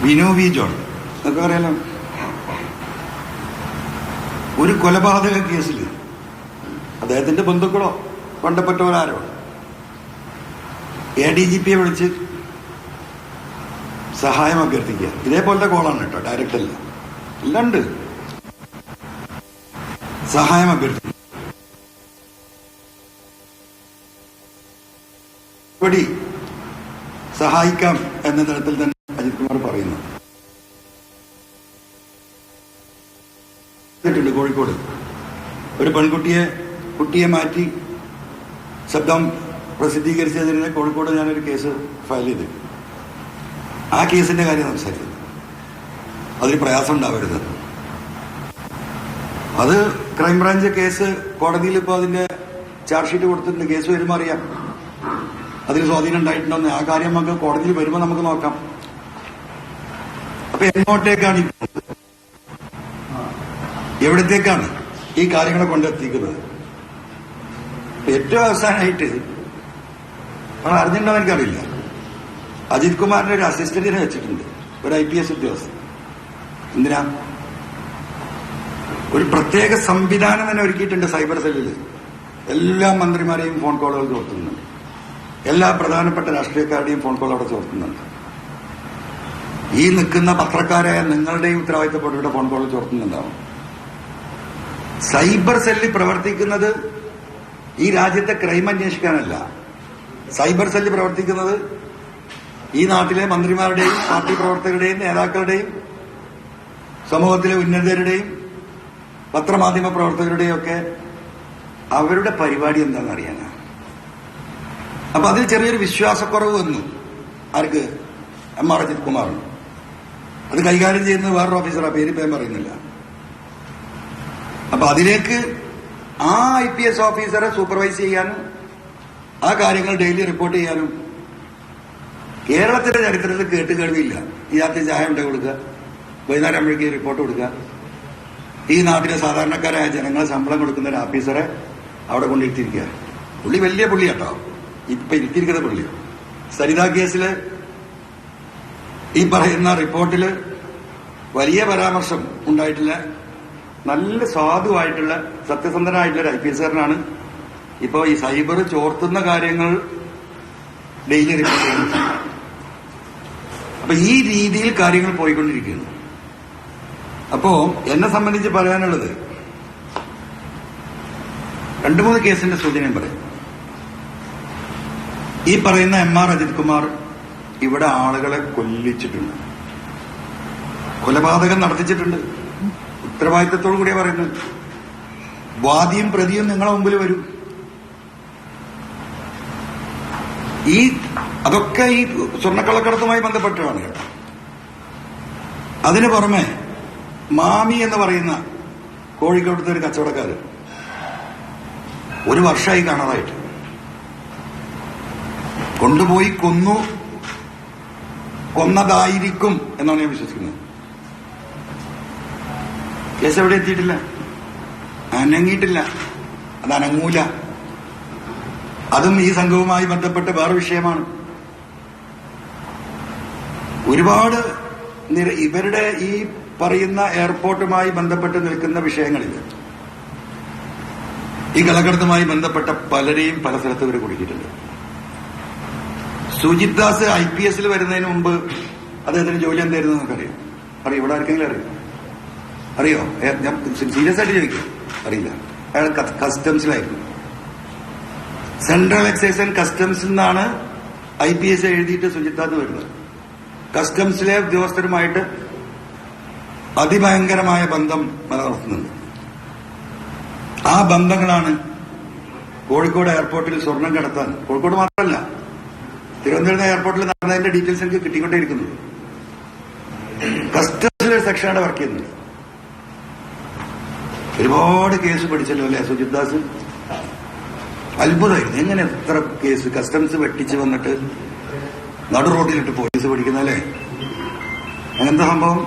Vinu V John എന്നൊക്കെ പറയാലോ. ഒരു കൊലപാതക കേസിൽ അദ്ദേഹത്തിന്റെ ബന്ധുക്കളോ ബന്ധപ്പെട്ടവരാരോ ADGPയെ വിളിച്ച് സഹായം അഭ്യർത്ഥിക്കുക. ഇതേപോലത്തെ കോളാണ് കേട്ടോ, ഡയറക്റ്റ് അല്ല, ഇല്ലാണ്ട് സഹായം അഭ്യർത്ഥിക്കുക. സഹായിക്കാം എന്ന തരത്തിൽ തന്നെ അജിത് കുമാർ പറയുന്നു. കോഴിക്കോട് ഒരു കുട്ടിയെ മാറ്റി ശബ്ദം പ്രസിദ്ധീകരിച്ചതിന് കോഴിക്കോട് ഞാനൊരു കേസ് ഫയൽ ചെയ്തു. ആ കേസിന്റെ കാര്യം സംസാരിച്ചത്, അതിൽ പ്രയാസം ഉണ്ടാവരുത്. അത് ക്രൈംബ്രാഞ്ച് കേസ് കോടതിയിൽ ഇപ്പോൾ അതിന്റെ ചാർജ് ഷീറ്റ് കൊടുത്തിട്ടുണ്ട്. കേസ് വരുമ്പോൾ അറിയാം അതിൽ സ്വാധീനം ഉണ്ടായിട്ടുണ്ടോന്ന്. ആ കാര്യം നമുക്ക് കോടതിയിൽ വരുമ്പോൾ നമുക്ക് നോക്കാം. അപ്പൊ എങ്ങോട്ടേക്കാണ് എവിടത്തേക്കാണ് ഈ കാര്യങ്ങളെ കൊണ്ടെത്തിക്കുന്നത്? ഏറ്റവും അവസാനമായിട്ട് നമ്മൾ അറിഞ്ഞിട്ടുണ്ടോ എനിക്കറിയില്ല, അജിത് കുമാറിന്റെ ഒരു അസിസ്റ്റന്റിനെ വെച്ചിട്ടുണ്ട്, ഒരു IPS ഉദ്യോഗസ്ഥൻ. എന്തിനാ? ഒരു പ്രത്യേക സംവിധാനം തന്നെ ഒരുക്കിയിട്ടുണ്ട് സൈബർ സെല്ലിൽ. എല്ലാ മന്ത്രിമാരെയും ഫോൺ കോളുകൾ ചോർത്തുന്നുണ്ട്, എല്ലാ പ്രധാനപ്പെട്ട രാഷ്ട്രീയക്കാരുടെയും ഫോൺ കോൾ അവിടെ ചോർത്തുന്നുണ്ട്. ഈ നിൽക്കുന്ന പത്രക്കാരായ നിങ്ങളുടെയും ഉത്തരവാദിത്തപ്പെട്ടവരുടെ ഫോൺ കോൾ ചോർത്തുന്നുണ്ടാവും. സൈബർ സെല്ലിൽ പ്രവർത്തിക്കുന്നത് ഈ രാജ്യത്തെ ക്രൈം അന്വേഷിക്കാനല്ല. സൈബർ സെല്ലിൽ പ്രവർത്തിക്കുന്നത് ഈ നാട്ടിലെ മന്ത്രിമാരുടെയും പാർട്ടി പ്രവർത്തകരുടെയും നേതാക്കളുടെയും സമൂഹത്തിലെ ഉന്നതരുടെയും പത്രമാധ്യമ പ്രവർത്തകരുടെയും ഒക്കെ അവരുടെ പരിപാടി എന്താണെന്ന് അറിയാനാണ്. അപ്പൊ അതിൽ ചെറിയൊരു വിശ്വാസക്കുറവ് വന്നു. ആർക്ക്? MR അജിത് കുമാറിന്. അത് കൈകാര്യം ചെയ്യുന്നത് വേറൊരു ഓഫീസറാണ്, പേര് പേര് പറയുന്നില്ല. അപ്പൊ അതിലേക്ക് ആ IPS ഓഫീസറെ സൂപ്പർവൈസ് ചെയ്യാനും ആ കാര്യങ്ങൾ ഡെയിലി റിപ്പോർട്ട് ചെയ്യാനും കേരളത്തിന്റെ ചരിത്രത്തിൽ കേട്ടുകേൾവിയില്ല. ഈ രാത്രി ചായ ഉണ്ട കൊടുക്കുക, വൈകുന്നേരം ആകുമ്പോഴേക്ക് റിപ്പോർട്ട് കൊടുക്കുക. ഈ നാട്ടിലെ സാധാരണക്കാരായ ജനങ്ങളെ ശമ്പളം കൊടുക്കുന്ന ഒരു ഓഫീസറെ അവിടെ കൊണ്ടിരുത്തിയിരിക്കുക. പുള്ളി വലിയ പുള്ളിയാട്ടോ, ഇപ്പൊ ഇരുത്തിയിരിക്കുന്ന പുള്ളി. സരിത കേസില് ഈ പറയുന്ന റിപ്പോർട്ടില് വലിയ പരാമർശം ഉണ്ടായിട്ടില്ല. നല്ല സാധുവായിട്ടുള്ള സത്യസന്ധനായിട്ടുള്ള ഒരു IPSകാരനാണ് ഇപ്പോ ഈ സൈബർ ചോർത്തുന്ന കാര്യങ്ങൾ ഡെയിലി റിപ്പോർട്ട് ചെയ്യുന്നത്. അപ്പൊ ഈ രീതിയിൽ കാര്യങ്ങൾ പോയിക്കൊണ്ടിരിക്കുന്നു. അപ്പോ എന്നെ സംബന്ധിച്ച് പറയാനുള്ളത് 2-3 കേസിന്റെ സൂചനയും പറയും. ഈ പറയുന്ന MR അജിത് കുമാർ ഇവിടെ ആളുകളെ കൊല്ലിച്ചിട്ടുണ്ട്, കൊലപാതകം നടത്തിച്ചിട്ടുണ്ട്. ഉത്തരവാദിത്തത്തോടു കൂടിയാ പറയുന്നത്. വാദിയും പ്രതിയും നിങ്ങളെ മുമ്പിൽ വരും. അതൊക്കെ ഈ സ്വർണ്ണക്കള്ളക്കടത്തുമായി ബന്ധപ്പെട്ടാണ് കേട്ടോ. അതിനു പുറമെ മാമി എന്ന് പറയുന്ന കോഴിക്കോട്ടത്തെ ഒരു കച്ചവടക്കാരൻ 1 വർഷമായി കാണാതായിട്ട്. കൊണ്ടുപോയി കൊന്നതായിരിക്കും എന്നാണ് ഞാൻ വിശ്വസിക്കുന്നത്. കേസ് എവിടെ എത്തിയിട്ടില്ല, അനങ്ങിയിട്ടില്ല, അത് അനങ്ങൂല. അതും ഈ സംഘവുമായി ബന്ധപ്പെട്ട് വേറെ വിഷയമാണ്. ഒരുപാട് ഇവരുടെ ഈ പറയുന്ന എയർപോർട്ടുമായി ബന്ധപ്പെട്ട് നിൽക്കുന്ന വിഷയങ്ങളിൽ ഈ കള്ളക്കടത്തുമായി ബന്ധപ്പെട്ട പലരെയും പല സ്ഥലത്ത് ഇവർ കുടുക്കിയിട്ടുണ്ട്. സുജിത് ദാസ് IPSൽ വരുന്നതിന് മുമ്പ് അദ്ദേഹത്തിന് ജോലി എന്തായിരുന്നു നമുക്കറിയാം. അറിയോ? ഇവിടെ ആർക്കെങ്കിലും അറിയോ? ഞാൻ സീരിയസ് ആയിട്ട് ചോദിക്കും, അറിയില്ല. അയാൾ കസ്റ്റംസിലായിരുന്നു. സെൻട്രൽ എക്സൈസ് ആൻഡ് കസ്റ്റംസിൽ നിന്നാണ് IPS എഴുതിയിട്ട് സുജിത് ദാസ് വരുന്നത്. കസ്റ്റംസിലെ ഉദ്യോഗസ്ഥരുമായിട്ട് അതിഭയങ്കരമായ ബന്ധം നിലനിർത്തുന്നുണ്ട്. ആ ബന്ധങ്ങളാണ് കോഴിക്കോട് എയർപോർട്ടിൽ സ്വർണം കടത്താൻ, കോഴിക്കോട് മാത്രമല്ല തിരുവനന്തപുരം എയർപോർട്ടിൽ നടന്നതിന്റെ ഡീറ്റെയിൽസ് എനിക്ക് കിട്ടിക്കൊണ്ടേയിരിക്കുന്നത്. കസ്റ്റംസിലെ സെക്ഷനാണ് വർക്ക് ചെയ്യുന്നത്. ഒരുപാട് കേസ് പഠിച്ചല്ലോ അല്ലെ സുജിത് ദാസ്? അത്ഭുതമായിരുന്നു. എങ്ങനെ എത്ര കേസ് കസ്റ്റംസ് വെട്ടിച്ച് വന്നിട്ട് നടു റോഡിലിട്ട് പോലീസ് പഠിക്കുന്നല്ലേ? അങ്ങനത്തെ സംഭവം